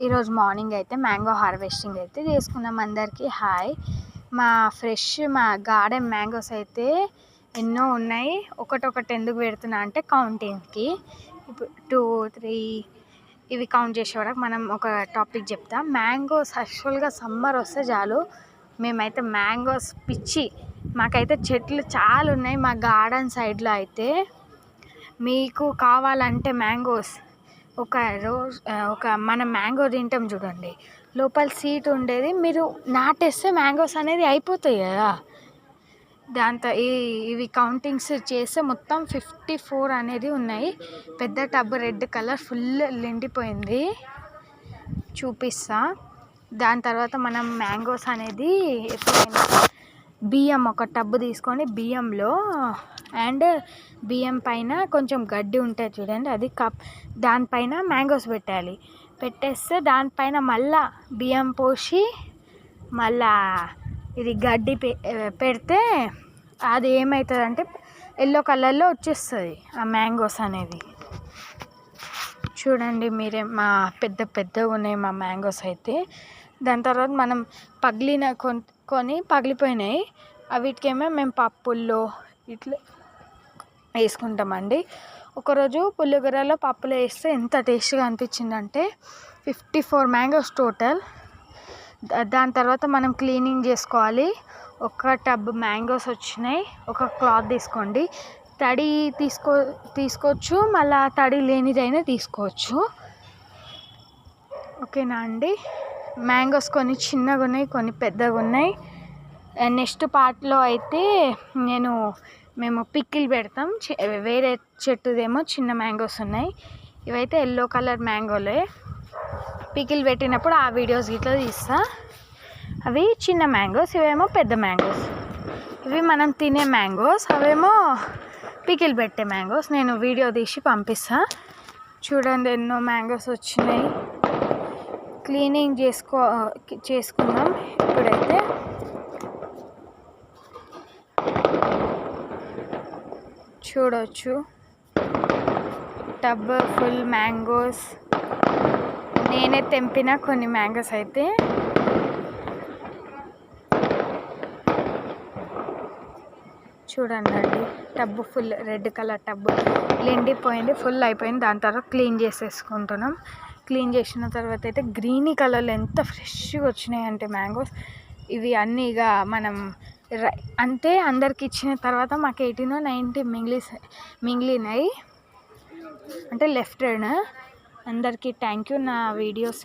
ఈరోజు మార్నింగ్ అయితే mango harvesting అయితే చేసుకున్నాం. అందరికీ హాయ్. మా గార్డెన్ మ్యాంగోస్ అయితే ఎన్నో ఉన్నాయి. ఒకటొకటి ఎందుకు పెడుతున్నా అంటే కౌంటింగ్కి. ఇప్పుడు 2, 3 ఇవి కౌంట్ చేసే వరకు మనం ఒక టాపిక్ చెప్తాం. మ్యాంగోస్ యాక్చువల్గా సమ్మర్ వస్తే చాలు మేమైతే మ్యాంగోస్ పిచ్చి. మాకైతే చెట్లు చాలా ఉన్నాయి మా గార్డెన్ సైడ్లో అయితే. మీకు కావాలంటే మ్యాంగోస్ మనం మ్యాంగో తింటాం చూడండి, లోపల సీడ్ ఉండేది మీరు నాటేస్తే మ్యాంగోస్ అనేది అయిపోతాయి కదా. దాంతో ఇవి కౌంటింగ్స్ చేస్తే మొత్తం 54 అనేది ఉన్నాయి. పెద్ద టబ్ రెడ్ కలర్ ఫుల్ నిండిపోయింది, చూపిస్తా. దాని తర్వాత మనం మ్యాంగోస్ అనేది ఎప్పుడైనా బియ్యం ఒక టబ్బు తీసుకొని బియ్యంలో బియ్యం పైన కొంచెం గడ్డి ఉంటుంది చూడండి, అది దానిపైన మ్యాంగోస్ పెట్టేస్తే దానిపైన మళ్ళా బియ్యం పోసి మళ్ళా ఇది గడ్డి పెడితే అది ఏమవుతుంది అంటే ఎల్లో కలర్లో వచ్చేస్తుంది ఆ మ్యాంగోస్ అనేది. చూడండి మీరే, పెద్దగా ఉన్నాయి మా మ్యాంగోస్ అయితే. దాని తర్వాత మనం కొన్ని పగిలిపోయినాయి, వీటికేమో మేము పప్పుల్లో ఇట్లా వేసుకుంటామండి. ఒకరోజు పులిహోరలో పప్పులో వేస్తే ఎంత టేస్ట్గా అనిపించిందంటే 54 మ్యాంగోస్ టోటల్. దాని తర్వాత మనం క్లీనింగ్ చేసుకోవాలి. ఒక టబ్ మ్యాంగోస్ వచ్చినాయి. ఒక క్లాత్ తీసుకోండి, తడి తీసుకోవచ్చు, మళ్ళీ తడి లేనిదైనా తీసుకోవచ్చు, ఓకేనా అండి. మ్యాంగోస్ కొన్ని చిన్నగా ఉన్నాయి, కొన్ని పెద్దగా ఉన్నాయి. నెక్స్ట్ పార్ట్లో అయితే మేము పికిల్ పెడతాం. వేరే చెట్టుదేమో చిన్న మ్యాంగోస్ ఉన్నాయి, ఇవైతే ఎల్లో కలర్ మ్యాంగోలే. పికిల్ పెట్టినప్పుడు ఆ వీడియోస్ ఇట్లా తీస్తా. అవి చిన్న మ్యాంగోస్, ఇవేమో పెద్ద మ్యాంగోస్. ఇవి మనం తినే మ్యాంగోస్, అవేమో పికిల్ పెట్టే మ్యాంగోస్. నేను వీడియో తీసి పంపిస్తా. చూడండి ఎన్నో మ్యాంగోస్ వచ్చినాయి. క్లీనింగ్ చేసుకుందాం ఇప్పుడైతే. చూడవచ్చు టబ్ ఫుల్ మ్యాంగోస్. నేనే తెంపిన కొన్ని మ్యాంగోస్ అయితే. చూడండి అండి, tub full red colour tub నిండిపోయింది, ఫుల్ అయిపోయింది. దాని తర్వాత క్లీన్ చేసేసుకుంటున్నాం. క్లీన్ చేసిన తర్వాత అయితే గ్రీనీ కలర్లో ఎంత ఫ్రెష్గా వచ్చినాయి అంటే మ్యాంగోస్. ఇవి అన్నీ ఇక మనం అంటే అందరికి ఇచ్చిన తర్వాత మాకు 18 or 19 మిగిలినాయి అంటే లెఫ్ట్. అందరికీ థ్యాంక్ యూ నా వీడియోస్